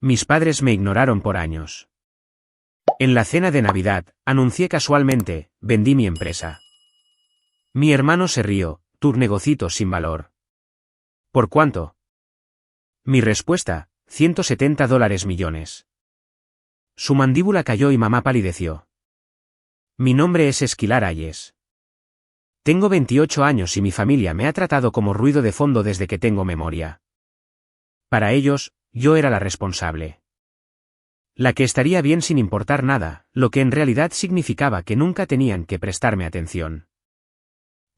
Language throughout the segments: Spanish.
Mis padres me ignoraron por años. En la cena de Navidad, anuncié casualmente, vendí mi empresa. Mi hermano se rió, tu negocito sin valor. ¿Por cuánto? Mi respuesta, $170 millones. Su mandíbula cayó y mamá palideció. Mi nombre es Esquilar Hayes. Tengo 28 años y mi familia me ha tratado como ruido de fondo desde que tengo memoria. Para ellos, yo era la responsable. La que estaría bien sin importar nada, lo que en realidad significaba que nunca tenían que prestarme atención.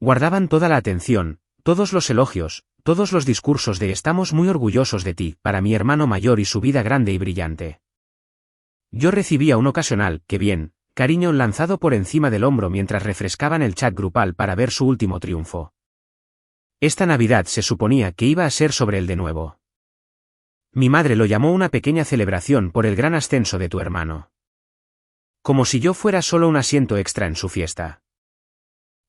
Guardaban toda la atención, todos los elogios, todos los discursos de estamos muy orgullosos de ti, para mi hermano mayor y su vida grande y brillante. Yo recibía un ocasional, qué bien, cariño lanzado por encima del hombro mientras refrescaban el chat grupal para ver su último triunfo. Esta Navidad se suponía que iba a ser sobre él de nuevo. Mi madre lo llamó una pequeña celebración por el gran ascenso de tu hermano. Como si yo fuera solo un asiento extra en su fiesta.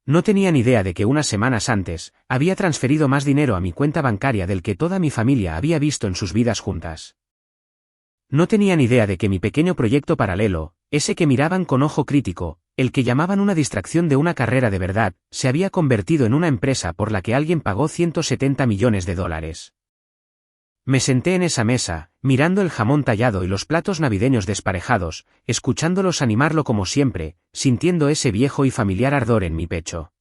No tenía ni idea de que unas semanas antes, había transferido más dinero a mi cuenta bancaria del que toda mi familia había visto en sus vidas juntas. No tenía ni idea de que mi pequeño proyecto paralelo, ese que miraban con ojo crítico, el que llamaban una distracción de una carrera de verdad, se había convertido en una empresa por la que alguien pagó $170 millones. Me senté en esa mesa, mirando el jamón tallado y los platos navideños desparejados, escuchándolos animarlo como siempre, sintiendo ese viejo y familiar ardor en mi pecho.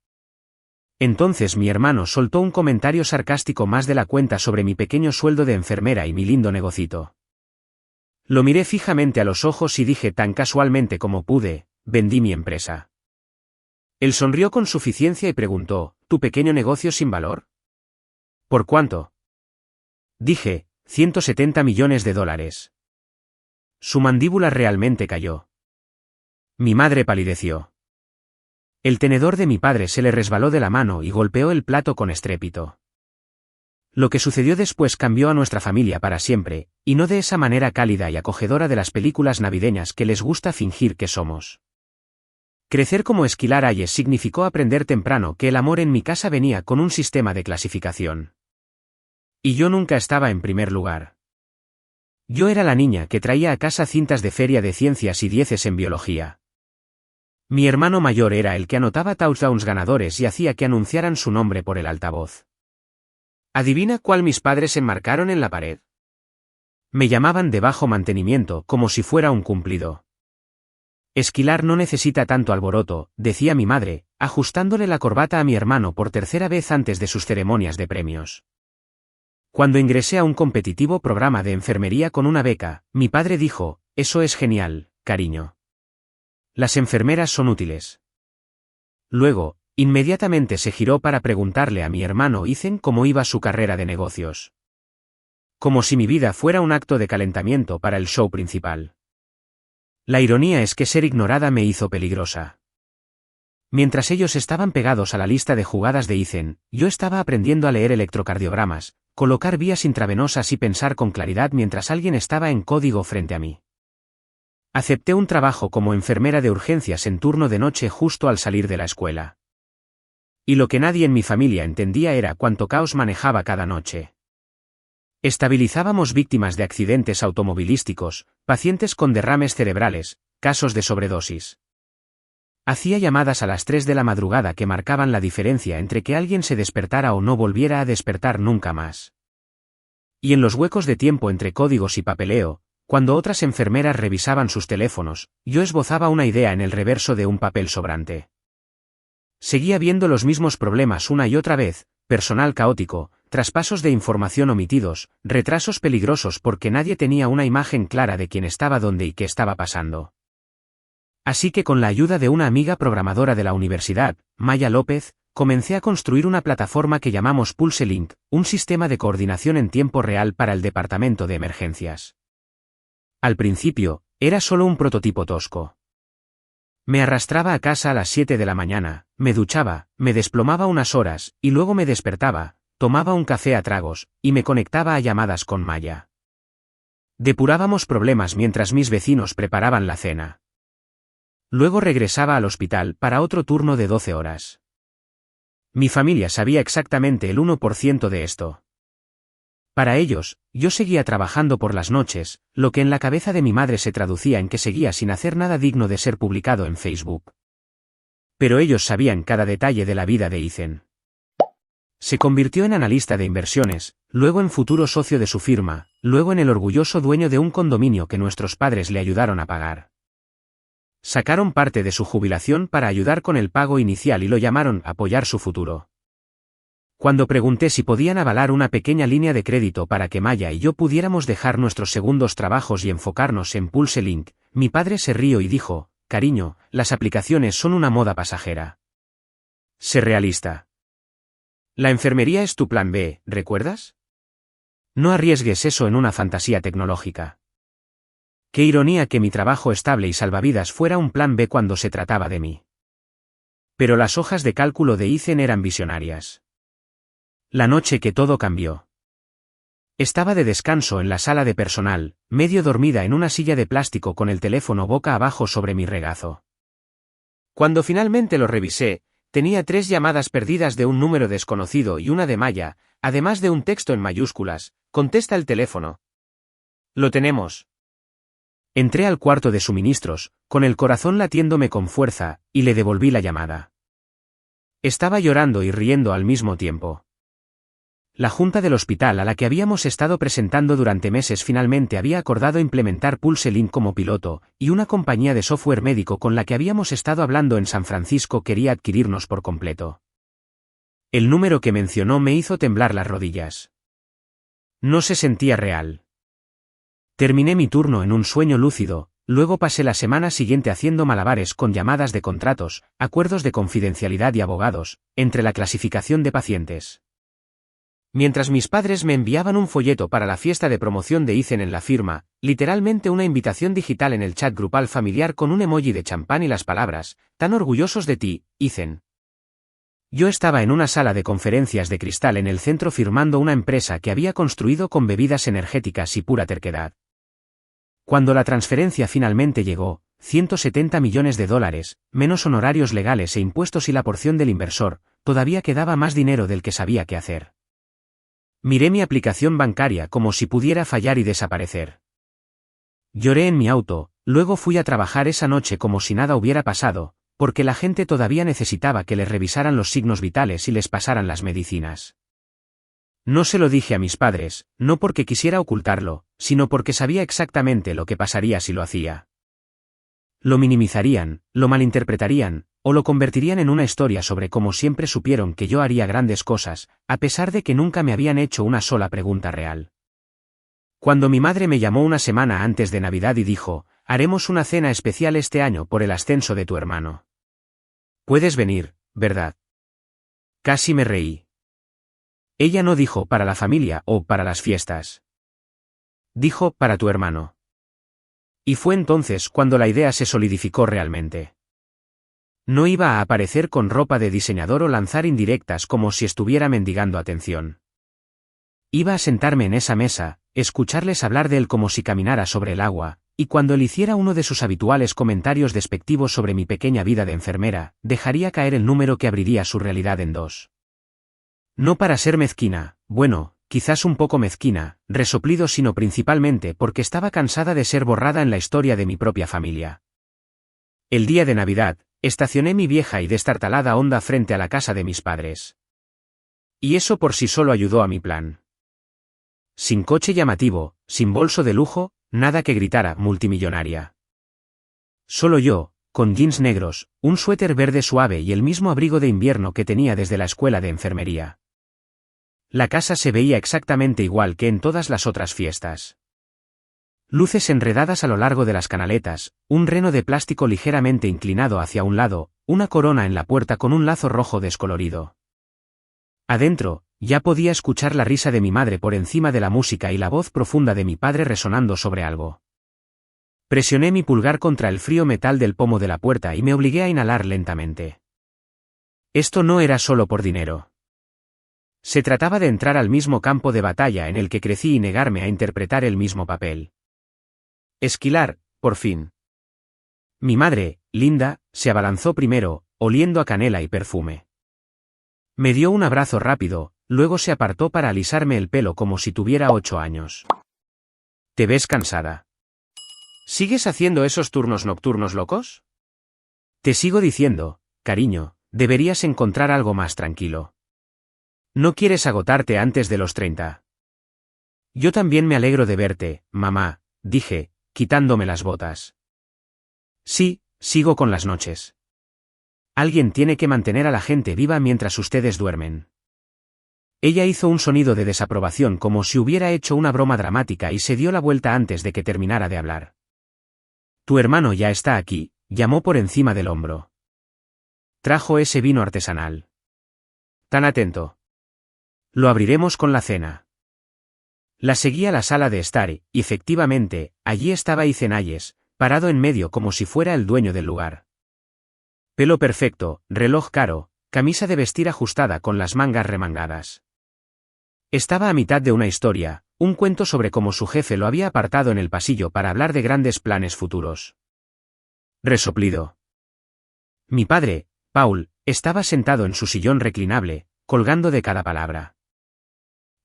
Entonces mi hermano soltó un comentario sarcástico más de la cuenta sobre mi pequeño sueldo de enfermera y mi lindo negocito. Lo miré fijamente a los ojos y dije tan casualmente como pude, vendí mi empresa. Él sonrió con suficiencia y preguntó, ¿tu pequeño negocio sin valor? ¿Por cuánto? Dije, $170 millones. Su mandíbula realmente cayó. Mi madre palideció. El tenedor de mi padre se le resbaló de la mano y golpeó el plato con estrépito. Lo que sucedió después cambió a nuestra familia para siempre, y no de esa manera cálida y acogedora de las películas navideñas que les gusta fingir que somos. Crecer como Esquilar Hayes significó aprender temprano que el amor en mi casa venía con un sistema de clasificación. Y yo nunca estaba en primer lugar. Yo era la niña que traía a casa cintas de feria de ciencias y 10 en biología. Mi hermano mayor era el que anotaba touchdowns ganadores y hacía que anunciaran su nombre por el altavoz. ¿Adivina cuál mis padres enmarcaron en la pared? Me llamaban de bajo mantenimiento como si fuera un cumplido. Esquilar no necesita tanto alboroto, decía mi madre, ajustándole la corbata a mi hermano por tercera vez antes de sus ceremonias de premios. Cuando ingresé a un competitivo programa de enfermería con una beca, mi padre dijo, eso es genial, cariño. Las enfermeras son útiles. Luego, inmediatamente se giró para preguntarle a mi hermano Ethan cómo iba su carrera de negocios. Como si mi vida fuera un acto de calentamiento para el show principal. La ironía es que ser ignorada me hizo peligrosa. Mientras ellos estaban pegados a la lista de jugadas de Ethan, yo estaba aprendiendo a leer electrocardiogramas, colocar vías intravenosas y pensar con claridad mientras alguien estaba en código frente a mí. Acepté un trabajo como enfermera de urgencias en turno de noche justo al salir de la escuela. Y lo que nadie en mi familia entendía era cuánto caos manejaba cada noche. Estabilizábamos víctimas de accidentes automovilísticos, pacientes con derrames cerebrales, casos de sobredosis. Hacía llamadas a las 3 de la madrugada que marcaban la diferencia entre que alguien se despertara o no volviera a despertar nunca más. Y en los huecos de tiempo entre códigos y papeleo, cuando otras enfermeras revisaban sus teléfonos, yo esbozaba una idea en el reverso de un papel sobrante. Seguía viendo los mismos problemas una y otra vez, personal caótico, traspasos de información omitidos, retrasos peligrosos porque nadie tenía una imagen clara de quién estaba dónde y qué estaba pasando. Así que con la ayuda de una amiga programadora de la universidad, Maya López, comencé a construir una plataforma que llamamos PulseLink, un sistema de coordinación en tiempo real para el departamento de emergencias. Al principio, era solo un prototipo tosco. Me arrastraba a casa a las 7 de la mañana, me duchaba, me desplomaba unas horas, y luego me despertaba, tomaba un café a tragos, y me conectaba a llamadas con Maya. Depurábamos problemas mientras mis vecinos preparaban la cena. Luego regresaba al hospital para otro turno de 12 horas. Mi familia sabía exactamente el 1% de esto. Para ellos, yo seguía trabajando por las noches, lo que en la cabeza de mi madre se traducía en que seguía sin hacer nada digno de ser publicado en Facebook. Pero ellos sabían cada detalle de la vida de Ethan. Se convirtió en analista de inversiones, luego en futuro socio de su firma, luego en el orgulloso dueño de un condominio que nuestros padres le ayudaron a pagar. Sacaron parte de su jubilación para ayudar con el pago inicial y lo llamaron apoyar su futuro. Cuando pregunté si podían avalar una pequeña línea de crédito para que Maya y yo pudiéramos dejar nuestros segundos trabajos y enfocarnos en PulseLink, mi padre se rió y dijo, cariño, las aplicaciones son una moda pasajera. Sé realista. La enfermería es tu plan B, ¿recuerdas? No arriesgues eso en una fantasía tecnológica. Qué ironía que mi trabajo estable y salvavidas fuera un plan B cuando se trataba de mí. Pero las hojas de cálculo de Ethan eran visionarias. La noche que todo cambió. Estaba de descanso en la sala de personal, medio dormida en una silla de plástico con el teléfono boca abajo sobre mi regazo. Cuando finalmente lo revisé, tenía 3 llamadas perdidas de un número desconocido y una de Maya, además de un texto en mayúsculas, contesta el teléfono. Lo tenemos. Entré al cuarto de suministros, con el corazón latiéndome con fuerza, y le devolví la llamada. Estaba llorando y riendo al mismo tiempo. La junta del hospital a la que habíamos estado presentando durante meses finalmente había acordado implementar PulseLink como piloto, y una compañía de software médico con la que habíamos estado hablando en San Francisco quería adquirirnos por completo. El número que mencionó me hizo temblar las rodillas. No se sentía real. Terminé mi turno en un sueño lúcido, luego pasé la semana siguiente haciendo malabares con llamadas de contratos, acuerdos de confidencialidad y abogados, entre la clasificación de pacientes. Mientras mis padres me enviaban un folleto para la fiesta de promoción de Ethan en la firma, literalmente una invitación digital en el chat grupal familiar con un emoji de champán y las palabras, tan orgullosos de ti, Ethan. Yo estaba en una sala de conferencias de cristal en el centro firmando una empresa que había construido con bebidas energéticas y pura terquedad. Cuando la transferencia finalmente llegó, $170 millones, menos honorarios legales e impuestos y la porción del inversor, todavía quedaba más dinero del que sabía qué hacer. Miré mi aplicación bancaria como si pudiera fallar y desaparecer. Lloré en mi auto, luego fui a trabajar esa noche como si nada hubiera pasado, porque la gente todavía necesitaba que les revisaran los signos vitales y les pasaran las medicinas. No se lo dije a mis padres, no porque quisiera ocultarlo, sino porque sabía exactamente lo que pasaría si lo hacía. Lo minimizarían, lo malinterpretarían, o lo convertirían en una historia sobre cómo siempre supieron que yo haría grandes cosas, a pesar de que nunca me habían hecho una sola pregunta real. Cuando mi madre me llamó una semana antes de Navidad y dijo, haremos una cena especial este año por el ascenso de tu hermano. Puedes venir, ¿verdad? Casi me reí. Ella no dijo para la familia o para las fiestas. Dijo para tu hermano. Y fue entonces cuando la idea se solidificó realmente. No iba a aparecer con ropa de diseñador o lanzar indirectas como si estuviera mendigando atención. Iba a sentarme en esa mesa, escucharles hablar de él como si caminara sobre el agua, y cuando él hiciera uno de sus habituales comentarios despectivos sobre mi pequeña vida de enfermera, dejaría caer el número que abriría su realidad en dos. No para ser mezquina, bueno, quizás un poco mezquina, resoplido, sino principalmente porque estaba cansada de ser borrada en la historia de mi propia familia. El día de Navidad, estacioné mi vieja y destartalada Honda frente a la casa de mis padres. Y eso por sí solo ayudó a mi plan. Sin coche llamativo, sin bolso de lujo, nada que gritara multimillonaria. Solo yo, con jeans negros, un suéter verde suave y el mismo abrigo de invierno que tenía desde la escuela de enfermería. La casa se veía exactamente igual que en todas las otras fiestas. Luces enredadas a lo largo de las canaletas, un reno de plástico ligeramente inclinado hacia un lado, una corona en la puerta con un lazo rojo descolorido. Adentro, ya podía escuchar la risa de mi madre por encima de la música y la voz profunda de mi padre resonando sobre algo. Presioné mi pulgar contra el frío metal del pomo de la puerta y me obligué a inhalar lentamente. Esto no era solo por dinero. Se trataba de entrar al mismo campo de batalla en el que crecí y negarme a interpretar el mismo papel. Esquilar, por fin. Mi madre, Linda, se abalanzó primero, oliendo a canela y perfume. Me dio un abrazo rápido, luego se apartó para alisarme el pelo como si tuviera 8 años. ¿Te ves cansada? ¿Sigues haciendo esos turnos nocturnos locos? Te sigo diciendo, cariño, deberías encontrar algo más tranquilo. No quieres agotarte antes de los 30. Yo también me alegro de verte, mamá, dije, quitándome las botas. Sí, sigo con las noches. Alguien tiene que mantener a la gente viva mientras ustedes duermen. Ella hizo un sonido de desaprobación como si hubiera hecho una broma dramática y se dio la vuelta antes de que terminara de hablar. Tu hermano ya está aquí, llamó por encima del hombro. Trajo ese vino artesanal. Tan atento. Lo abriremos con la cena. La seguí a la sala de estar y, efectivamente, allí estaba Ethan Hayes, parado en medio como si fuera el dueño del lugar. Pelo perfecto, reloj caro, camisa de vestir ajustada con las mangas remangadas. Estaba a mitad de una historia, un cuento sobre cómo su jefe lo había apartado en el pasillo para hablar de grandes planes futuros. Resoplido. Mi padre, Paul, estaba sentado en su sillón reclinable, colgando de cada palabra.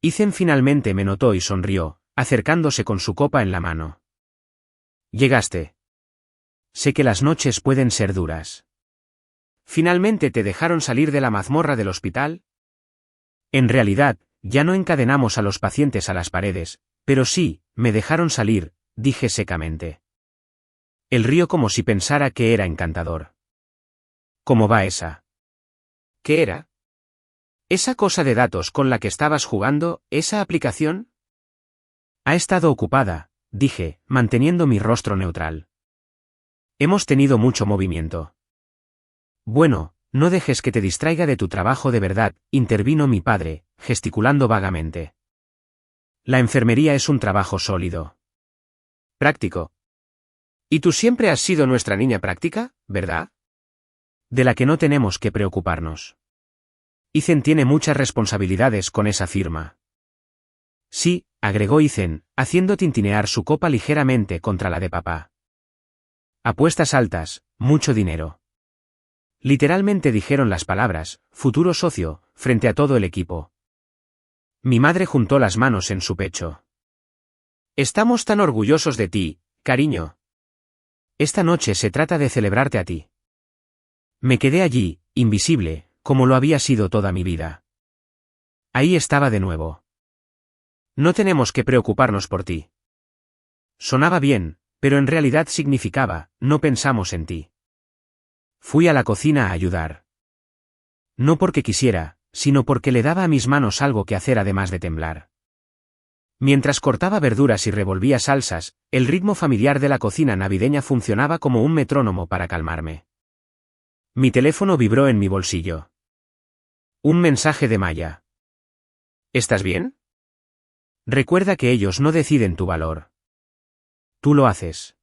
Ethan finalmente me notó y sonrió, acercándose con su copa en la mano. Llegaste. Sé que las noches pueden ser duras. ¿Finalmente te dejaron salir de la mazmorra del hospital? En realidad, ya no encadenamos a los pacientes a las paredes, pero sí, me dejaron salir, dije secamente. Él rió como si pensara que era encantador. ¿Cómo va esa? ¿Qué era? ¿Esa cosa de datos con la que estabas jugando, esa aplicación? Ha estado ocupada, dije, manteniendo mi rostro neutral. Hemos tenido mucho movimiento. Bueno, no dejes que te distraiga de tu trabajo de verdad, intervino mi padre, gesticulando vagamente. La enfermería es un trabajo sólido. Práctico. Y tú siempre has sido nuestra niña práctica, ¿verdad? De la que no tenemos que preocuparnos. Ethan tiene muchas responsabilidades con esa firma. Sí, agregó Ethan, haciendo tintinear su copa ligeramente contra la de papá. Apuestas altas, mucho dinero. Literalmente dijeron las palabras, futuro socio, frente a todo el equipo. Mi madre juntó las manos en su pecho. Estamos tan orgullosos de ti, cariño. Esta noche se trata de celebrarte a ti. Me quedé allí, invisible, como lo había sido toda mi vida. Ahí estaba de nuevo. No tenemos que preocuparnos por ti. Sonaba bien, pero en realidad significaba, no pensamos en ti. Fui a la cocina a ayudar. No porque quisiera, sino porque le daba a mis manos algo que hacer además de temblar. Mientras cortaba verduras y revolvía salsas, el ritmo familiar de la cocina navideña funcionaba como un metrónomo para calmarme. Mi teléfono vibró en mi bolsillo. Un mensaje de Maya. ¿Estás bien? Recuerda que ellos no deciden tu valor. Tú lo haces.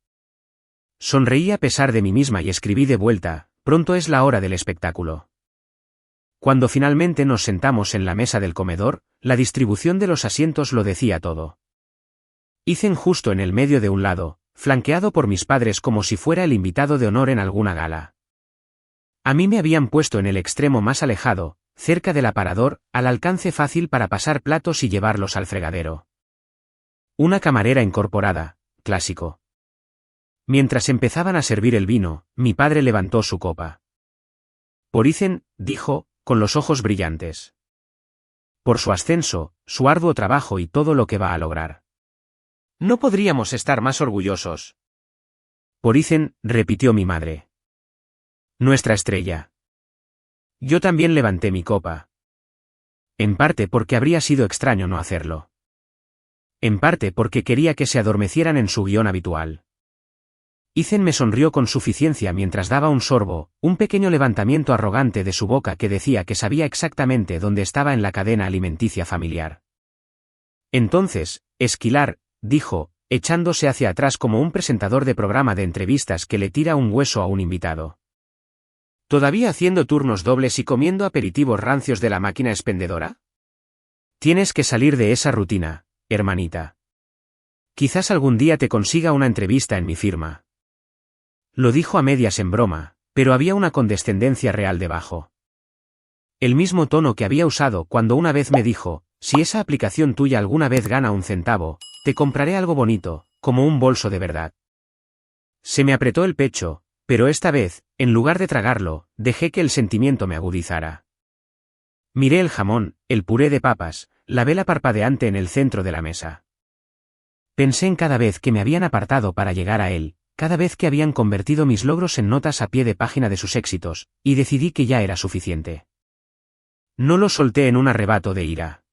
Sonreí a pesar de mí misma y escribí de vuelta, pronto es la hora del espectáculo. Cuando finalmente nos sentamos en la mesa del comedor, la distribución de los asientos lo decía todo. Ethan justo en el medio de un lado, flanqueado por mis padres como si fuera el invitado de honor en alguna gala. A mí me habían puesto en el extremo más alejado, cerca del aparador, al alcance fácil para pasar platos y llevarlos al fregadero. Una camarera incorporada, clásico. Mientras empezaban a servir el vino, mi padre levantó su copa. Por Ethan, dijo, con los ojos brillantes. Por su ascenso, su arduo trabajo y todo lo que va a lograr. No podríamos estar más orgullosos. Por Ethan, repitió mi madre. Nuestra estrella. Yo también levanté mi copa. En parte porque habría sido extraño no hacerlo. En parte porque quería que se adormecieran en su guión habitual. Ethan me sonrió con suficiencia mientras daba un sorbo, un pequeño levantamiento arrogante de su boca que decía que sabía exactamente dónde estaba en la cadena alimenticia familiar. Entonces, Esquilar, dijo, echándose hacia atrás como un presentador de programa de entrevistas que le tira un hueso a un invitado. ¿Todavía haciendo turnos dobles y comiendo aperitivos rancios de la máquina expendedora? Tienes que salir de esa rutina, hermanita. Quizás algún día te consiga una entrevista en mi firma. Lo dijo a medias en broma, pero había una condescendencia real debajo. El mismo tono que había usado cuando una vez me dijo, si esa aplicación tuya alguna vez gana un centavo, te compraré algo bonito, como un bolso de verdad. Se me apretó el pecho, pero esta vez, en lugar de tragarlo, dejé que el sentimiento me agudizara. Miré el jamón, el puré de papas, la vela parpadeante en el centro de la mesa. Pensé en cada vez que me habían apartado para llegar a él, cada vez que habían convertido mis logros en notas a pie de página de sus éxitos, y decidí que ya era suficiente. No lo solté en un arrebato de ira.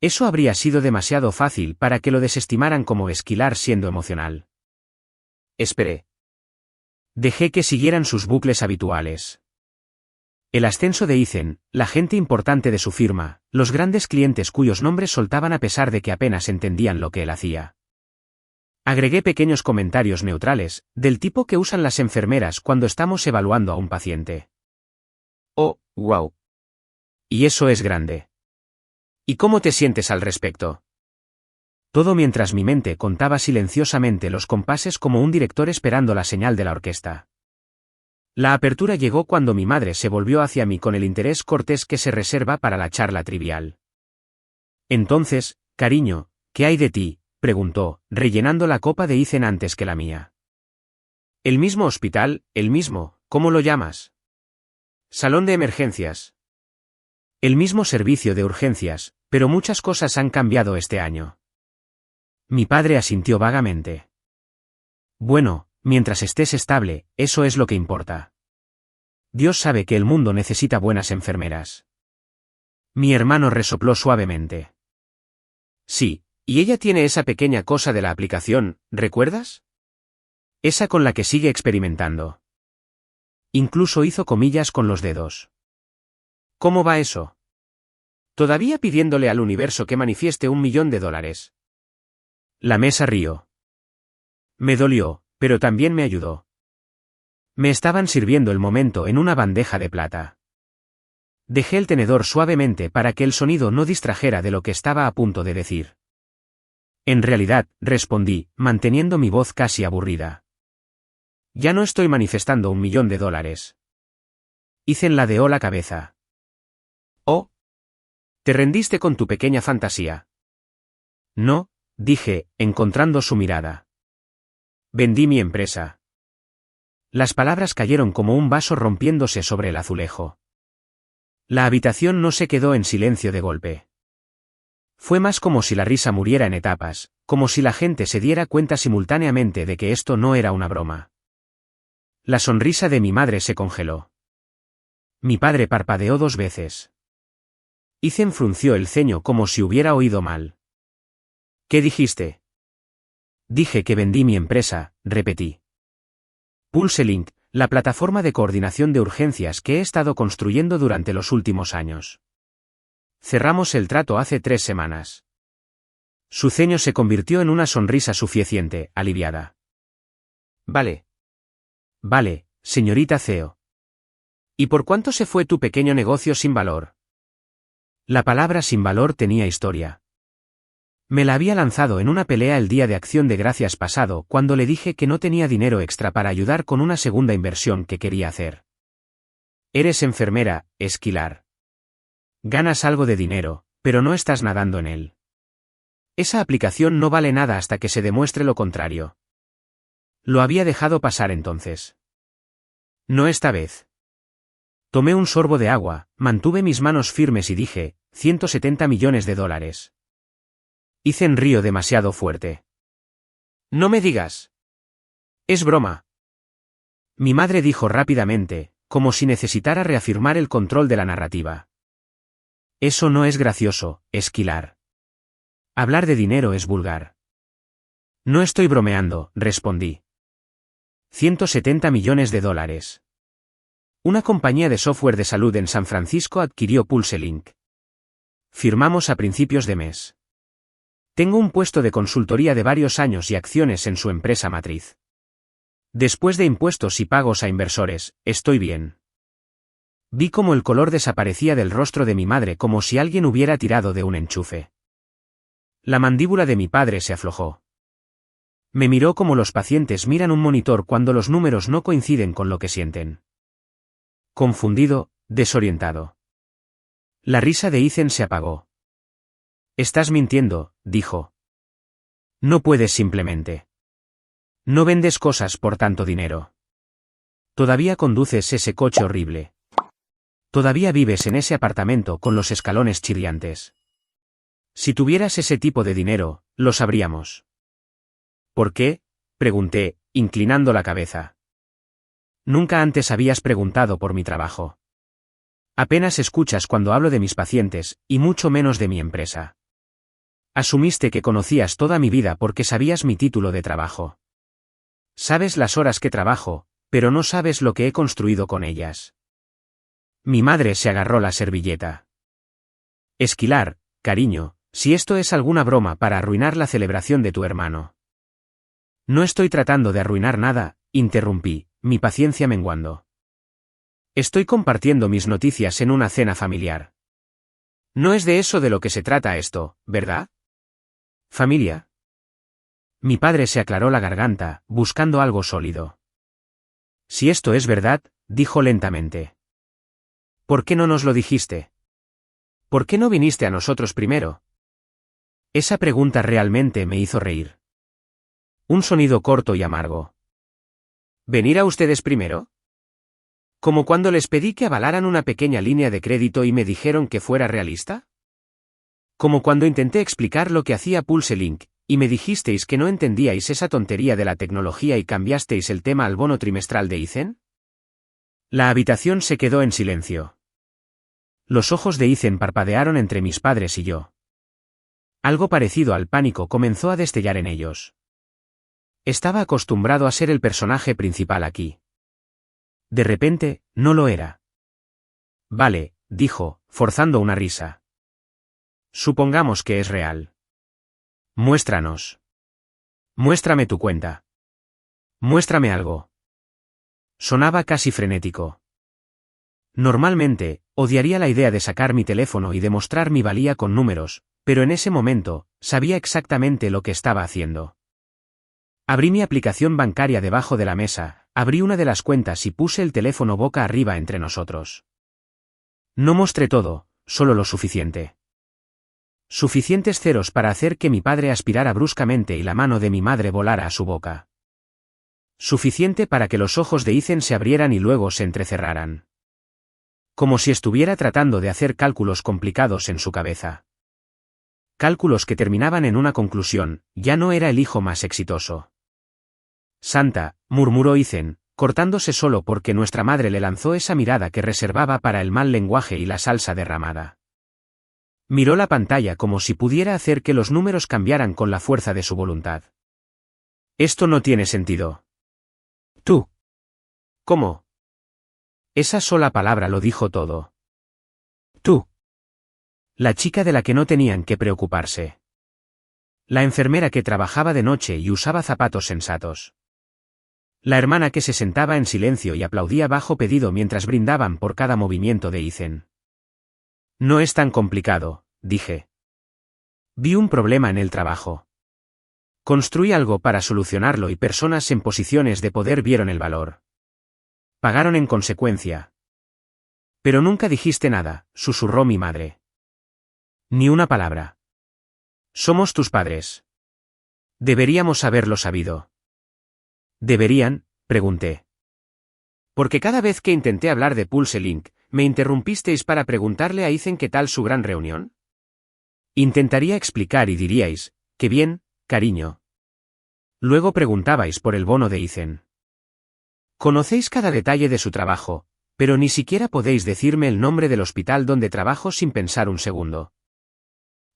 Eso habría sido demasiado fácil para que lo desestimaran como esquilar siendo emocional. Esperé. Dejé que siguieran sus bucles habituales. El ascenso de Ethan, la gente importante de su firma, los grandes clientes cuyos nombres soltaban a pesar de que apenas entendían lo que él hacía. Agregué pequeños comentarios neutrales, del tipo que usan las enfermeras cuando estamos evaluando a un paciente. Oh, wow. Y eso es grande. ¿Y cómo te sientes al respecto? Todo mientras mi mente contaba silenciosamente los compases como un director esperando la señal de la orquesta. La apertura llegó cuando mi madre se volvió hacia mí con el interés cortés que se reserva para la charla trivial. Entonces, cariño, ¿qué hay de ti?, preguntó, rellenando la copa de Ethan antes que la mía. El mismo hospital, el mismo, ¿cómo lo llamas? Salón de emergencias. El mismo servicio de urgencias, pero muchas cosas han cambiado este año. Mi padre asintió vagamente. Bueno, mientras estés estable, eso es lo que importa. Dios sabe que el mundo necesita buenas enfermeras. Mi hermano resopló suavemente. Sí, y ella tiene esa pequeña cosa de la aplicación, ¿recuerdas? Esa con la que sigue experimentando. Incluso hizo comillas con los dedos. ¿Cómo va eso? Todavía pidiéndole al universo que manifieste $1.000.000. La mesa rió. Me dolió, pero también me ayudó. Me estaban sirviendo el momento en una bandeja de plata. Dejé el tenedor suavemente para que el sonido no distrajera de lo que estaba a punto de decir. En realidad, respondí, manteniendo mi voz casi aburrida. Ya no estoy manifestando $1.000.000. Ethan ladeó la cabeza. Oh. ¿Te rendiste con tu pequeña fantasía? No, dije, encontrando su mirada. Vendí mi empresa. Las palabras cayeron como un vaso rompiéndose sobre el azulejo. La habitación no se quedó en silencio de golpe. Fue más como si la risa muriera en etapas, como si la gente se diera cuenta simultáneamente de que esto no era una broma. La sonrisa de mi madre se congeló. Mi padre parpadeó 2 veces. Ethan frunció el ceño como si hubiera oído mal. ¿Qué dijiste? Dije que vendí mi empresa, repetí. PulseLink, la plataforma de coordinación de urgencias que he estado construyendo durante los últimos años. Cerramos el trato hace 3 semanas. Su ceño se convirtió en una sonrisa suficiente, aliviada. Vale. Vale, señorita CEO. ¿Y por cuánto se fue tu pequeño negocio sin valor? La palabra sin valor tenía historia. Me la había lanzado en una pelea el día de Acción de Gracias pasado cuando le dije que no tenía dinero extra para ayudar con una segunda inversión que quería hacer. Eres enfermera, Esquilar. Ganas algo de dinero, pero no estás nadando en él. Esa aplicación no vale nada hasta que se demuestre lo contrario. Lo había dejado pasar entonces. No esta vez. Tomé un sorbo de agua, mantuve mis manos firmes y dije, $170 millones. Ethan rió demasiado fuerte. No me digas. Es broma. Mi madre dijo rápidamente, como si necesitara reafirmar el control de la narrativa. Eso no es gracioso, Esquilar. Hablar de dinero es vulgar. No estoy bromeando, respondí. $170 millones. Una compañía de software de salud en San Francisco adquirió PulseLink. Firmamos a principios de mes. Tengo un puesto de consultoría de varios años y acciones en su empresa matriz. Después de impuestos y pagos a inversores, estoy bien. Vi cómo el color desaparecía del rostro de mi madre como si alguien hubiera tirado de un enchufe. La mandíbula de mi padre se aflojó. Me miró como los pacientes miran un monitor cuando los números no coinciden con lo que sienten. Confundido, desorientado. La risa de Ethan se apagó. Estás mintiendo, dijo. No puedes simplemente. No vendes cosas por tanto dinero. Todavía conduces ese coche horrible. Todavía vives en ese apartamento con los escalones chirriantes. Si tuvieras ese tipo de dinero, lo sabríamos. ¿Por qué?, pregunté, inclinando la cabeza. Nunca antes habías preguntado por mi trabajo. Apenas escuchas cuando hablo de mis pacientes, y mucho menos de mi empresa. Asumiste que conocías toda mi vida porque sabías mi título de trabajo. Sabes las horas que trabajo, pero no sabes lo que he construido con ellas. Mi madre se agarró la servilleta. Esquilar, cariño, si esto es alguna broma para arruinar la celebración de tu hermano. No estoy tratando de arruinar nada, interrumpí, mi paciencia menguando. Estoy compartiendo mis noticias en una cena familiar. No es de eso de lo que se trata esto, ¿verdad? ¿Familia? Mi padre se aclaró la garganta, buscando algo sólido. Si esto es verdad, dijo lentamente. ¿Por qué no nos lo dijiste? ¿Por qué no viniste a nosotros primero? Esa pregunta realmente me hizo reír. Un sonido corto y amargo. ¿Venir a ustedes primero? ¿Como cuando les pedí que avalaran una pequeña línea de crédito y me dijeron que fuera realista? ¿Como cuando intenté explicar lo que hacía PulseLink, y me dijisteis que no entendíais esa tontería de la tecnología y cambiasteis el tema al bono trimestral de Ethan? La habitación se quedó en silencio. Los ojos de Ethan parpadearon entre mis padres y yo. Algo parecido al pánico comenzó a destellar en ellos. Estaba acostumbrado a ser el personaje principal aquí. De repente, no lo era. Vale, dijo, forzando una risa. Supongamos que es real. Muéstranos. Muéstrame tu cuenta. Muéstrame algo. Sonaba casi frenético. Normalmente, odiaría la idea de sacar mi teléfono y demostrar mi valía con números, pero en ese momento, sabía exactamente lo que estaba haciendo. Abrí mi aplicación bancaria debajo de la mesa, abrí una de las cuentas y puse el teléfono boca arriba entre nosotros. No mostré todo, solo lo suficiente. Suficientes ceros para hacer que mi padre aspirara bruscamente y la mano de mi madre volara a su boca. Suficiente para que los ojos de Ethan se abrieran y luego se entrecerraran. Como si estuviera tratando de hacer cálculos complicados en su cabeza. Cálculos que terminaban en una conclusión: ya no era el hijo más exitoso. Santa, murmuró Ethan, cortándose solo porque nuestra madre le lanzó esa mirada que reservaba para el mal lenguaje y la salsa derramada. Miró la pantalla como si pudiera hacer que los números cambiaran con la fuerza de su voluntad. Esto no tiene sentido. ¿Tú? ¿Cómo? Esa sola palabra lo dijo todo. Tú. La chica de la que no tenían que preocuparse. La enfermera que trabajaba de noche y usaba zapatos sensatos. La hermana que se sentaba en silencio y aplaudía bajo pedido mientras brindaban por cada movimiento de Ethan. No es tan complicado, dije. Vi un problema en el trabajo. Construí algo para solucionarlo y personas en posiciones de poder vieron el valor. Pagaron en consecuencia. Pero nunca dijiste nada, susurró mi madre. Ni una palabra. Somos tus padres. Deberíamos haberlo sabido. ¿Deberían?, pregunté. Porque cada vez que intenté hablar de PulseLink, ¿me interrumpisteis para preguntarle a Ethan qué tal su gran reunión? Intentaría explicar y diríais: qué bien, cariño. Luego preguntabais por el bono de Ethan. Conocéis cada detalle de su trabajo, pero ni siquiera podéis decirme el nombre del hospital donde trabajo sin pensar un segundo.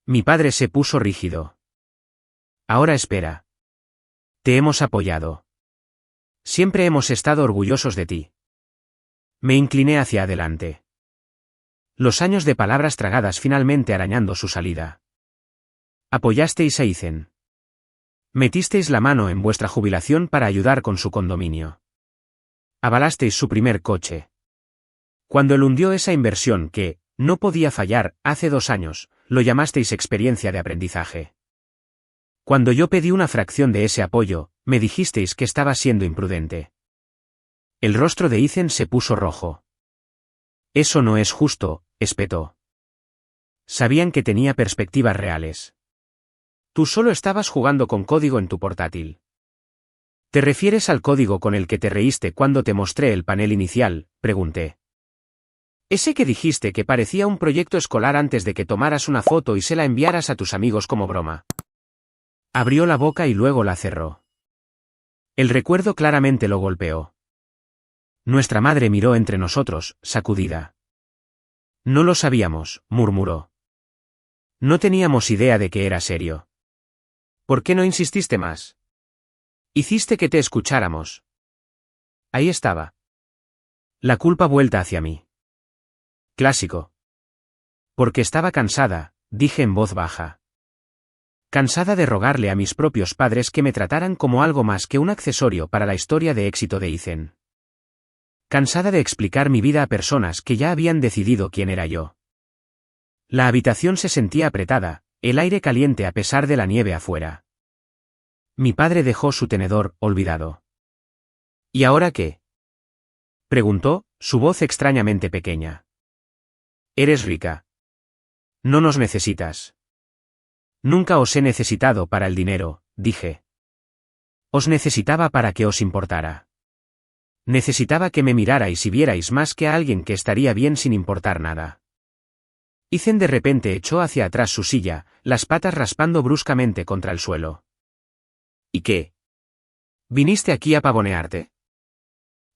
Mi padre se puso rígido. Ahora espera. Te hemos apoyado. Siempre hemos estado orgullosos de ti. Me incliné hacia adelante. Los años de palabras tragadas finalmente arañando su salida. Apoyasteis a Ethan. Metisteis la mano en vuestra jubilación para ayudar con su condominio. Avalasteis su primer coche. Cuando él hundió esa inversión que no podía fallar hace 2 años, lo llamasteis experiencia de aprendizaje. Cuando yo pedí una fracción de ese apoyo, me dijisteis que estaba siendo imprudente. El rostro de Ethan se puso rojo. Eso no es justo, espetó. Sabían que tenía perspectivas reales. Tú solo estabas jugando con código en tu portátil. ¿Te refieres al código con el que te reíste cuando te mostré el panel inicial?, pregunté. Ese que dijiste que parecía un proyecto escolar antes de que tomaras una foto y se la enviaras a tus amigos como broma. Abrió la boca y luego la cerró. El recuerdo claramente lo golpeó. Nuestra madre miró entre nosotros, sacudida. No lo sabíamos, murmuró. No teníamos idea de que era serio. ¿Por qué no insististe más? Hiciste que te escucháramos. Ahí estaba. La culpa vuelta hacia mí. Clásico. Porque estaba cansada, dije en voz baja. Cansada de rogarle a mis propios padres que me trataran como algo más que un accesorio para la historia de éxito de Ethan. Cansada de explicar mi vida a personas que ya habían decidido quién era yo. La habitación se sentía apretada, el aire caliente a pesar de la nieve afuera. Mi padre dejó su tenedor, olvidado. ¿Y ahora qué?, preguntó, su voz extrañamente pequeña. Eres rica. No nos necesitas. Nunca os he necesitado para el dinero, dije. Os necesitaba para que os importara. Necesitaba que me mirarais y vierais más que a alguien que estaría bien sin importar nada. Ethan de repente echó hacia atrás su silla, las patas raspando bruscamente contra el suelo. ¿Y qué? ¿Viniste aquí a pavonearte?,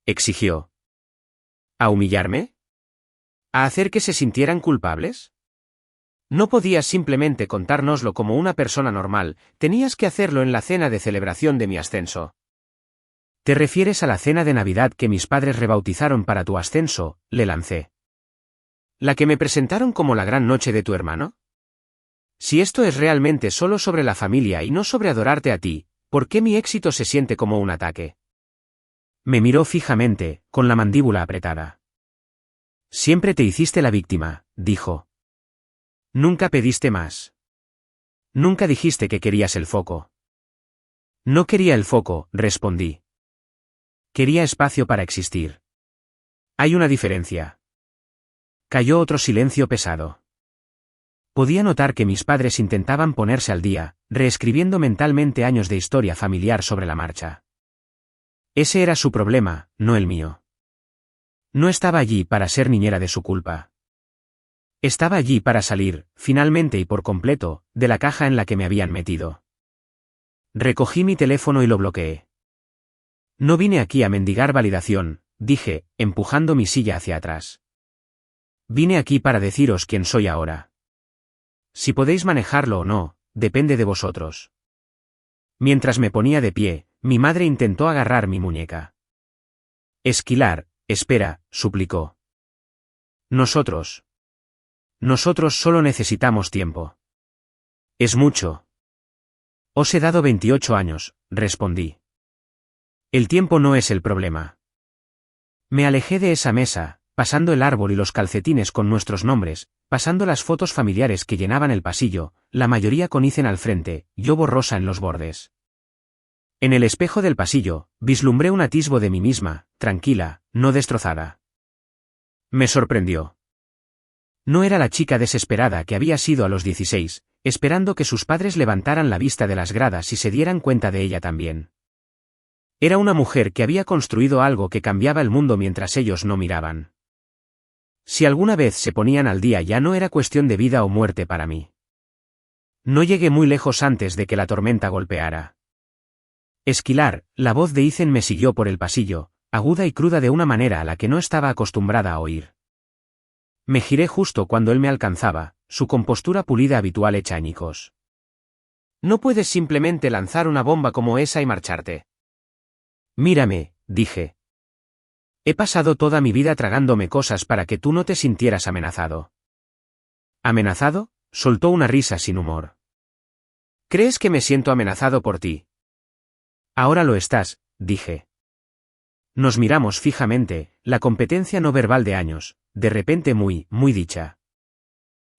exigió. ¿A humillarme? ¿A hacer que se sintieran culpables? No podías simplemente contárnoslo como una persona normal, tenías que hacerlo en la cena de celebración de mi ascenso. ¿Te refieres a la cena de Navidad que mis padres rebautizaron para tu ascenso?, le lancé. ¿La que me presentaron como la gran noche de tu hermano? Si esto es realmente solo sobre la familia y no sobre adorarte a ti, ¿por qué mi éxito se siente como un ataque? Me miró fijamente, con la mandíbula apretada. Siempre te hiciste la víctima, dijo. Nunca pediste más. Nunca dijiste que querías el foco. No quería el foco, respondí. Quería espacio para existir. Hay una diferencia. Cayó otro silencio pesado. Podía notar que mis padres intentaban ponerse al día, reescribiendo mentalmente años de historia familiar sobre la marcha. Ese era su problema, no el mío. No estaba allí para ser niñera de su culpa. Estaba allí para salir, finalmente y por completo, de la caja en la que me habían metido. Recogí mi teléfono y lo bloqueé. No vine aquí a mendigar validación, dije, empujando mi silla hacia atrás. Vine aquí para deciros quién soy ahora. Si podéis manejarlo o no, depende de vosotros. Mientras me ponía de pie, mi madre intentó agarrar mi muñeca. Esquilar, espera, suplicó. Nosotros solo necesitamos tiempo. Es mucho. Os he dado 28 años, respondí. El tiempo no es el problema. Me alejé de esa mesa, pasando el árbol y los calcetines con nuestros nombres, pasando las fotos familiares que llenaban el pasillo, la mayoría con Ethan al frente, yo borrosa en los bordes. En el espejo del pasillo, vislumbré un atisbo de mí misma, tranquila, no destrozada. Me sorprendió. No era la chica desesperada que había sido a los 16, esperando que sus padres levantaran la vista de las gradas y se dieran cuenta de ella también. Era una mujer que había construido algo que cambiaba el mundo mientras ellos no miraban. Si alguna vez se ponían al día ya no era cuestión de vida o muerte para mí. No llegué muy lejos antes de que la tormenta golpeara. Esquilar, la voz de Ethan me siguió por el pasillo, aguda y cruda de una manera a la que no estaba acostumbrada a oír. Me giré justo cuando él me alcanzaba, su compostura pulida habitual hecha añicos. No puedes simplemente lanzar una bomba como esa y marcharte. Mírame, dije. He pasado toda mi vida tragándome cosas para que tú no te sintieras amenazado. ¿Amenazado?, soltó una risa sin humor. ¿Crees que me siento amenazado por ti? Ahora lo estás, dije. Nos miramos fijamente, la competencia no verbal de años, de repente muy dicha.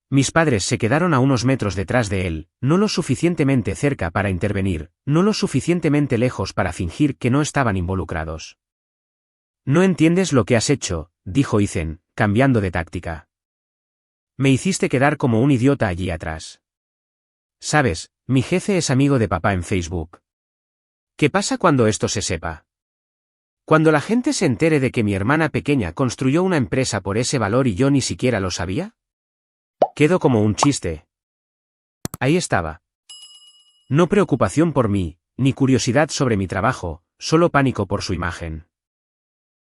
Mis padres se quedaron a unos metros detrás de él, no lo suficientemente cerca para intervenir, no lo suficientemente lejos para fingir que no estaban involucrados. No entiendes lo que has hecho, dijo Ethan, cambiando de táctica. Me hiciste quedar como un idiota allí atrás. Sabes, mi jefe es amigo de papá en Facebook. ¿Qué pasa cuando esto se sepa? Cuando la gente se entere de que mi hermana pequeña construyó una empresa por ese valor y yo ni siquiera lo sabía. Quedó como un chiste. Ahí estaba. No preocupación por mí, ni curiosidad sobre mi trabajo, solo pánico por su imagen.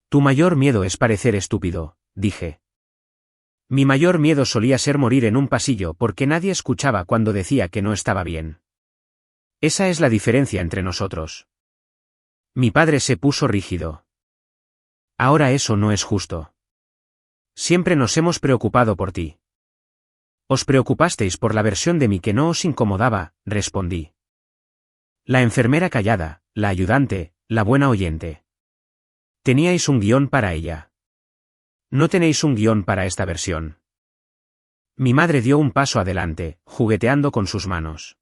Tu mayor miedo es parecer estúpido, dije. Mi mayor miedo solía ser morir en un pasillo porque nadie escuchaba cuando decía que no estaba bien. Esa es la diferencia entre nosotros. Mi padre se puso rígido. Ahora eso no es justo. Siempre nos hemos preocupado por ti. Os preocupasteis por la versión de mí que no os incomodaba, respondí. La enfermera callada, la ayudante, la buena oyente. Teníais un guión para ella. No tenéis un guión para esta versión. Mi madre dio un paso adelante, jugueteando con sus manos.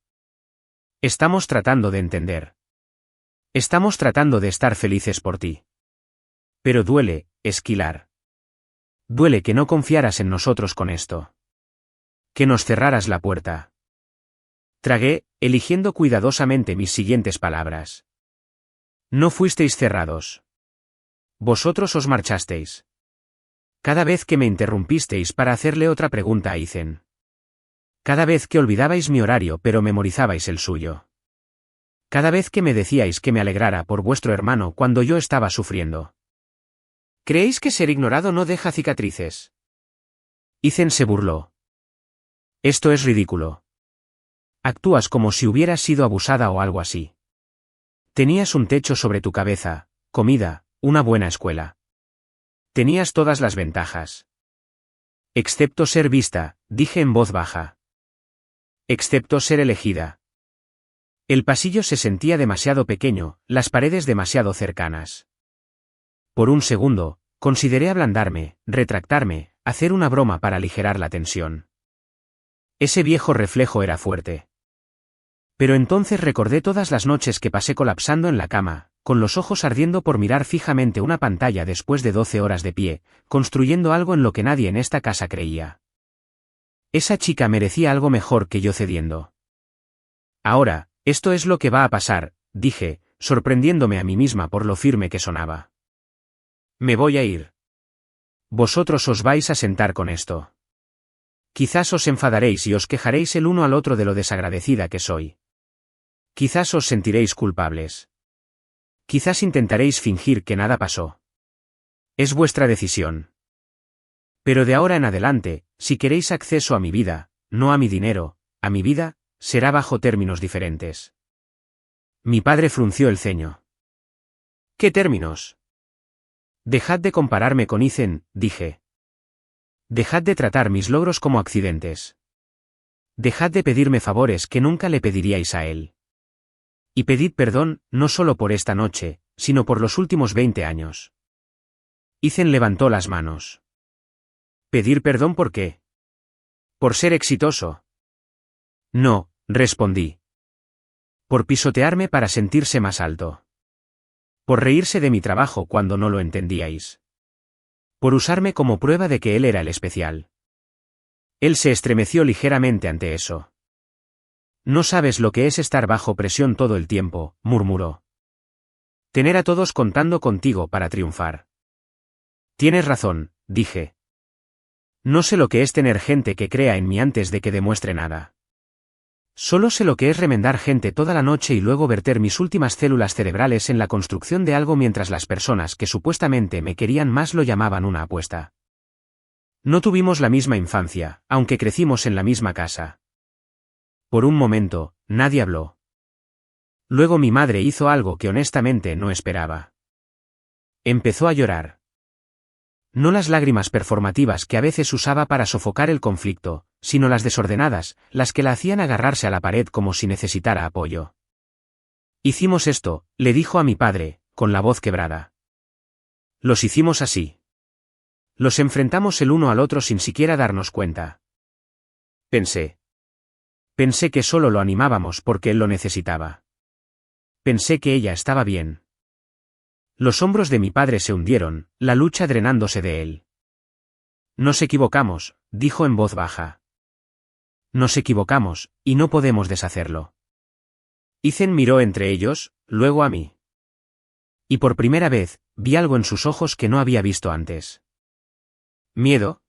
Estamos tratando de entender. Estamos tratando de estar felices por ti. Pero duele, Esquilar. Duele que no confiaras en nosotros con esto. Que nos cerraras la puerta. Tragué, eligiendo cuidadosamente mis siguientes palabras. No fuisteis cerrados. Vosotros os marchasteis. Cada vez que me interrumpisteis para hacerle otra pregunta a Ethan. Cada vez que olvidabais mi horario pero memorizabais el suyo. Cada vez que me decíais que me alegrara por vuestro hermano cuando yo estaba sufriendo. ¿Creéis que ser ignorado no deja cicatrices? Ethan se burló. Esto es ridículo. Actúas como si hubieras sido abusada o algo así. Tenías un techo sobre tu cabeza, comida, una buena escuela. Tenías todas las ventajas. Excepto ser vista, dije en voz baja. Excepto ser elegida. El pasillo se sentía demasiado pequeño, las paredes demasiado cercanas. Por un segundo, consideré ablandarme, retractarme, hacer una broma para aligerar la tensión. Ese viejo reflejo era fuerte. Pero entonces recordé todas las noches que pasé colapsando en la cama, con los ojos ardiendo por mirar fijamente una pantalla después de 12 horas de pie, construyendo algo en lo que nadie en esta casa creía. Esa chica merecía algo mejor que yo cediendo. Ahora, esto es lo que va a pasar, dije, sorprendiéndome a mí misma por lo firme que sonaba. Me voy a ir. Vosotros os vais a sentar con esto. Quizás os enfadaréis y os quejaréis el uno al otro de lo desagradecida que soy. Quizás os sentiréis culpables. Quizás intentaréis fingir que nada pasó. Es vuestra decisión. Pero de ahora en adelante, si queréis acceso a mi vida, no a mi dinero, a mi vida, será bajo términos diferentes. Mi padre frunció el ceño. ¿Qué términos? Dejad de compararme con Ethan, dije. Dejad de tratar mis logros como accidentes. Dejad de pedirme favores que nunca le pediríais a él. Y pedid perdón, no solo por esta noche, sino por los últimos 20 años. Ethan levantó las manos. ¿Pedir perdón por qué? ¿Por ser exitoso? No, respondí. Por pisotearme para sentirse más alto. Por reírse de mi trabajo cuando no lo entendíais. Por usarme como prueba de que él era el especial. Él se estremeció ligeramente ante eso. No sabes lo que es estar bajo presión todo el tiempo, murmuró. Tener a todos contando contigo para triunfar. Tienes razón, dije. No sé lo que es tener gente que crea en mí antes de que demuestre nada. Solo sé lo que es remendar gente toda la noche y luego verter mis últimas células cerebrales en la construcción de algo mientras las personas que supuestamente me querían más lo llamaban una apuesta. No tuvimos la misma infancia, aunque crecimos en la misma casa. Por un momento, nadie habló. Luego mi madre hizo algo que honestamente no esperaba. Empezó a llorar. No las lágrimas performativas que a veces usaba para sofocar el conflicto, sino las desordenadas, las que la hacían agarrarse a la pared como si necesitara apoyo. Hicimos esto, le dijo a mi padre, con la voz quebrada. Los hicimos así. Los enfrentamos el uno al otro sin siquiera darnos cuenta. Pensé. Pensé que solo lo animábamos porque él lo necesitaba. Pensé que ella estaba bien. Los hombros de mi padre se hundieron, la lucha drenándose de él. Nos equivocamos, dijo en voz baja. Nos equivocamos, y no podemos deshacerlo. Ethan miró entre ellos, luego a mí. Y por primera vez, vi algo en sus ojos que no había visto antes. ¿Miedo?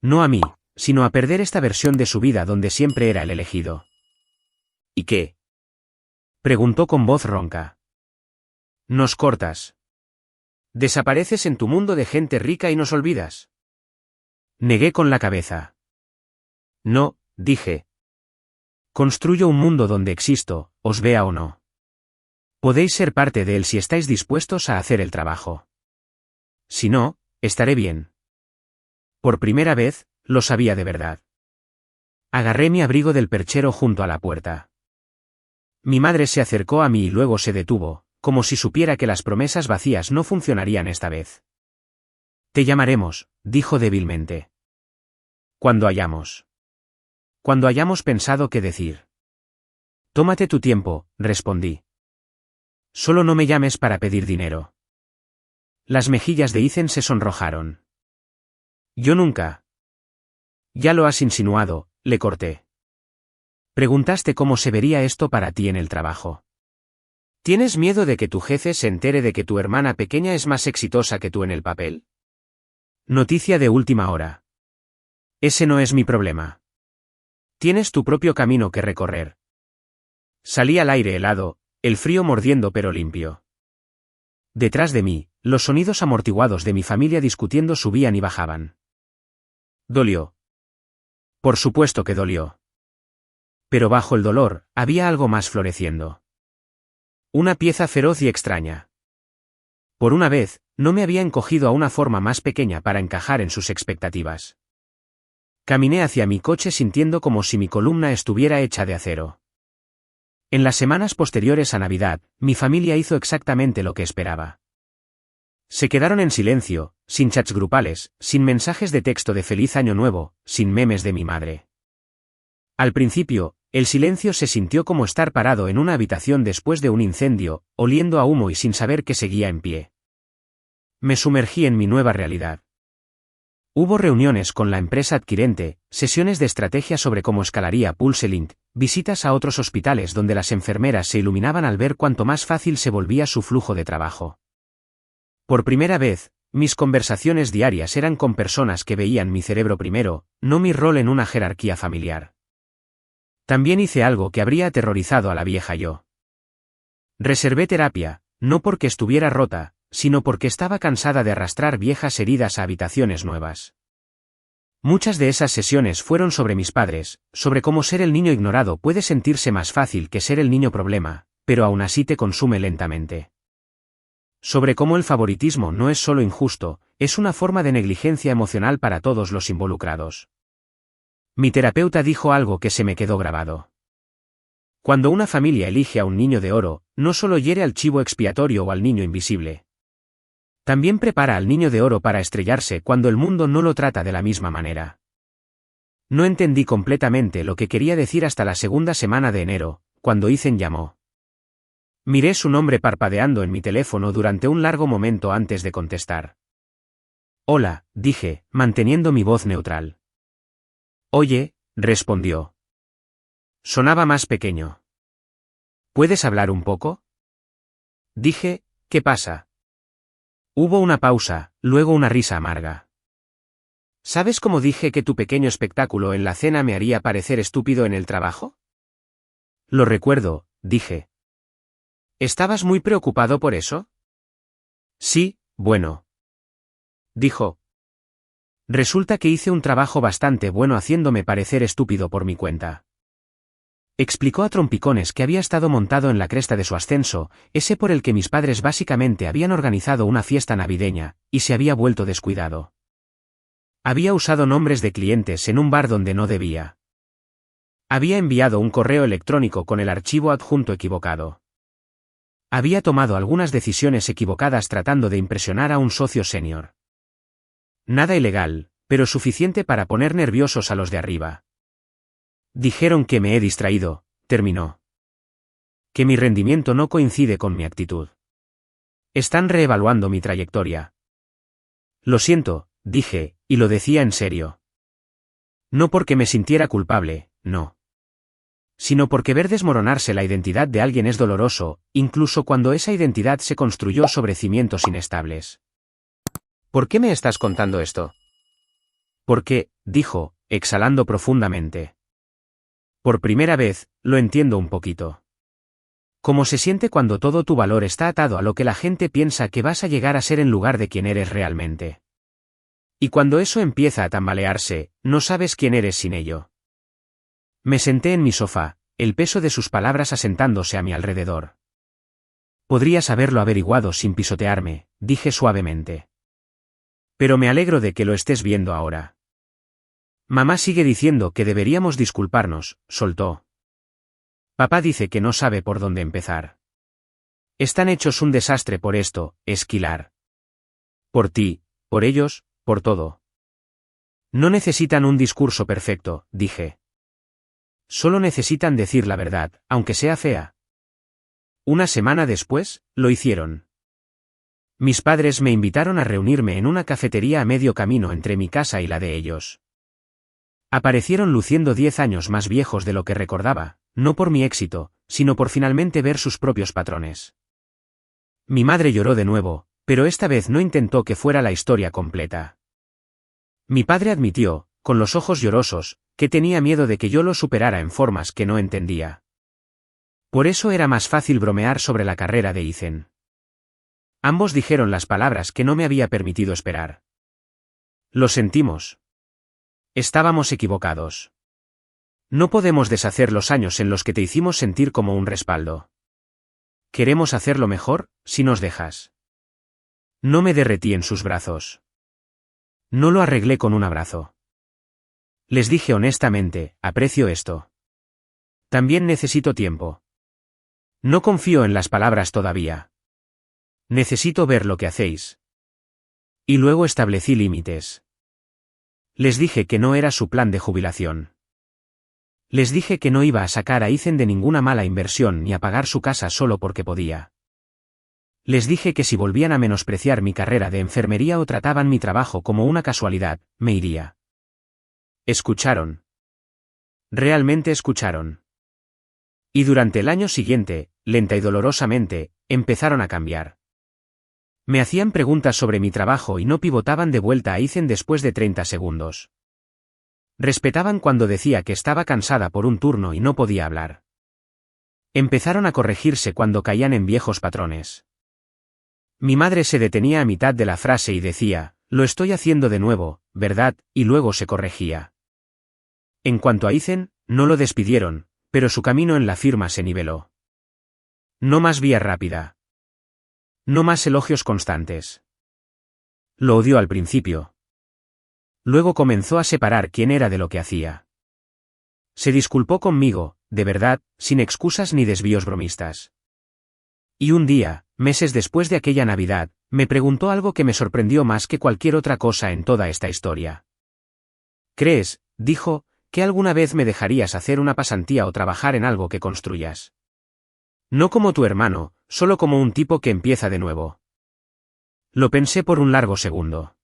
No a mí, sino a perder esta versión de su vida donde siempre era el elegido. ¿Y qué? Preguntó con voz ronca. Nos cortas. Desapareces en tu mundo de gente rica y nos olvidas. Negué con la cabeza. No, dije. Construyo un mundo donde existo, os vea o no. Podéis ser parte de él si estáis dispuestos a hacer el trabajo. Si no, estaré bien. Por primera vez, lo sabía de verdad. Agarré mi abrigo del perchero junto a la puerta. Mi madre se acercó a mí y luego se detuvo, como si supiera que las promesas vacías no funcionarían esta vez. Te llamaremos, dijo débilmente. Cuando hayamos pensado qué decir. Tómate tu tiempo, respondí. Solo no me llames para pedir dinero. Las mejillas de Ethan se sonrojaron. Yo nunca. Ya lo has insinuado, le corté. Preguntaste cómo se vería esto para ti en el trabajo. ¿Tienes miedo de que tu jefe se entere de que tu hermana pequeña es más exitosa que tú en el papel? Noticia de última hora. Ese no es mi problema. Tienes tu propio camino que recorrer. Salí al aire helado, el frío mordiendo pero limpio. Detrás de mí, los sonidos amortiguados de mi familia discutiendo subían y bajaban. Dolió. Por supuesto que dolió. Pero bajo el dolor, había algo más floreciendo. Una pieza feroz y extraña. Por una vez, no me había encogido a una forma más pequeña para encajar en sus expectativas. Caminé hacia mi coche sintiendo como si mi columna estuviera hecha de acero. En las semanas posteriores a Navidad, mi familia hizo exactamente lo que esperaba. Se quedaron en silencio, sin chats grupales, sin mensajes de texto de Feliz Año Nuevo, sin memes de mi madre. Al principio, el silencio se sintió como estar parado en una habitación después de un incendio, oliendo a humo y sin saber que seguía en pie. Me sumergí en mi nueva realidad. Hubo reuniones con la empresa adquirente, sesiones de estrategia sobre cómo escalaría PulseLink, visitas a otros hospitales donde las enfermeras se iluminaban al ver cuánto más fácil se volvía su flujo de trabajo. Por primera vez, mis conversaciones diarias eran con personas que veían mi cerebro primero, no mi rol en una jerarquía familiar. También hice algo que habría aterrorizado a la vieja yo. Reservé terapia, no porque estuviera rota, sino porque estaba cansada de arrastrar viejas heridas a habitaciones nuevas. Muchas de esas sesiones fueron sobre mis padres, sobre cómo ser el niño ignorado puede sentirse más fácil que ser el niño problema, pero aún así te consume lentamente. Sobre cómo el favoritismo no es solo injusto, es una forma de negligencia emocional para todos los involucrados. Mi terapeuta dijo algo que se me quedó grabado. Cuando una familia elige a un niño de oro, no solo hiere al chivo expiatorio o al niño invisible. También prepara al niño de oro para estrellarse cuando el mundo no lo trata de la misma manera. No entendí completamente lo que quería decir hasta la segunda semana de enero, cuando Ethan llamó. Miré su nombre parpadeando en mi teléfono durante un largo momento antes de contestar. Hola, dije, manteniendo mi voz neutral. Oye, respondió. Sonaba más pequeño. ¿Puedes hablar un poco? Dije, ¿qué pasa? Hubo una pausa, luego una risa amarga. ¿Sabes cómo dije que tu pequeño espectáculo en la cena me haría parecer estúpido en el trabajo? Lo recuerdo, dije. ¿Estabas muy preocupado por eso? Sí, bueno. Dijo. Resulta que hice un trabajo bastante bueno haciéndome parecer estúpido por mi cuenta. Explicó a trompicones que había estado montado en la cresta de su ascenso, ese por el que mis padres básicamente habían organizado una fiesta navideña, y se había vuelto descuidado. Había usado nombres de clientes en un bar donde no debía. Había enviado un correo electrónico con el archivo adjunto equivocado. Había tomado algunas decisiones equivocadas tratando de impresionar a un socio senior. Nada ilegal, pero suficiente para poner nerviosos a los de arriba. Dijeron que me he distraído, terminó. Que mi rendimiento no coincide con mi actitud. Están reevaluando mi trayectoria. Lo siento, dije, y lo decía en serio. No porque me sintiera culpable, no. Sino porque ver desmoronarse la identidad de alguien es doloroso, incluso cuando esa identidad se construyó sobre cimientos inestables. ¿Por qué me estás contando esto? Porque, dijo, exhalando profundamente. Por primera vez, lo entiendo un poquito. ¿Cómo se siente cuando todo tu valor está atado a lo que la gente piensa que vas a llegar a ser en lugar de quien eres realmente? Y cuando eso empieza a tambalearse, no sabes quién eres sin ello. Me senté en mi sofá, el peso de sus palabras asentándose a mi alrededor. Podrías haberlo averiguado sin pisotearme, dije suavemente. Pero me alegro de que lo estés viendo ahora. Mamá sigue diciendo que deberíamos disculparnos, soltó. Papá dice que no sabe por dónde empezar. Están hechos un desastre por esto, Esquilar. Por ti, por ellos, por todo. No necesitan un discurso perfecto, dije. Solo necesitan decir la verdad, aunque sea fea. Una semana después, lo hicieron. Mis padres me invitaron a reunirme en una cafetería a medio camino entre mi casa y la de ellos. Aparecieron luciendo 10 años más viejos de lo que recordaba, no por mi éxito, sino por finalmente ver sus propios patrones. Mi madre lloró de nuevo, pero esta vez no intentó que fuera la historia completa. Mi padre admitió, con los ojos llorosos, que tenía miedo de que yo lo superara en formas que no entendía. Por eso era más fácil bromear sobre la carrera de Ethan. Ambos dijeron las palabras que no me había permitido esperar. Lo sentimos. Estábamos equivocados. No podemos deshacer los años en los que te hicimos sentir como un respaldo. Queremos hacerlo mejor, si nos dejas. No me derretí en sus brazos. No lo arreglé con un abrazo. Les dije honestamente, aprecio esto. También necesito tiempo. No confío en las palabras todavía. Necesito ver lo que hacéis. Y luego establecí límites. Les dije que no era su plan de jubilación. Les dije que no iba a sacar a Ethan de ninguna mala inversión ni a pagar su casa solo porque podía. Les dije que si volvían a menospreciar mi carrera de enfermería o trataban mi trabajo como una casualidad, me iría. Escucharon. Realmente escucharon. Y durante el año siguiente, lenta y dolorosamente, empezaron a cambiar. Me hacían preguntas sobre mi trabajo y no pivotaban de vuelta a Ethan después de 30 segundos. Respetaban cuando decía que estaba cansada por un turno y no podía hablar. Empezaron a corregirse cuando caían en viejos patrones. Mi madre se detenía a mitad de la frase y decía, lo estoy haciendo de nuevo, ¿verdad? Y luego se corregía. En cuanto a Ethan, no lo despidieron, pero su camino en la firma se niveló. No más vía rápida. No más elogios constantes. Lo odió al principio. Luego comenzó a separar quién era de lo que hacía. Se disculpó conmigo, de verdad, sin excusas ni desvíos bromistas. Y un día, meses después de aquella Navidad, me preguntó algo que me sorprendió más que cualquier otra cosa en toda esta historia. ¿Crees, dijo, que alguna vez me dejarías hacer una pasantía o trabajar en algo que construyas? No como tu hermano, solo como un tipo que empieza de nuevo. Lo pensé por un largo segundo.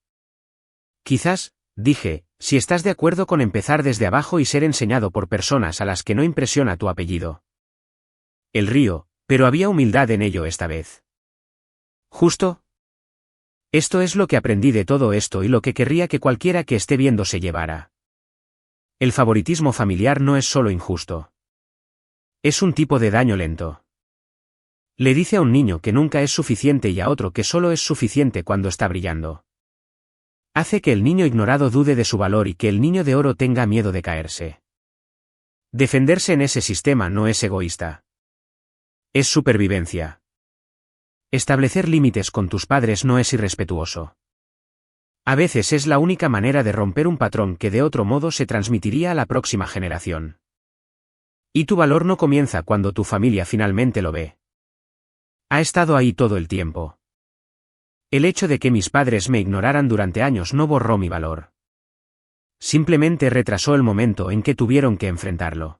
Quizás, dije, si estás de acuerdo con empezar desde abajo y ser enseñado por personas a las que no impresiona tu apellido. El río, pero había humildad en ello esta vez. ¿Justo? Esto es lo que aprendí de todo esto y lo que querría que cualquiera que esté viendo se llevara. El favoritismo familiar no es solo injusto. Es un tipo de daño lento. Le dice a un niño que nunca es suficiente y a otro que solo es suficiente cuando está brillando. Hace que el niño ignorado dude de su valor y que el niño de oro tenga miedo de caerse. Defenderse en ese sistema no es egoísta. Es supervivencia. Establecer límites con tus padres no es irrespetuoso. A veces es la única manera de romper un patrón que de otro modo se transmitiría a la próxima generación. Y tu valor no comienza cuando tu familia finalmente lo ve. Ha estado ahí todo el tiempo. El hecho de que mis padres me ignoraran durante años no borró mi valor. Simplemente retrasó el momento en que tuvieron que enfrentarlo.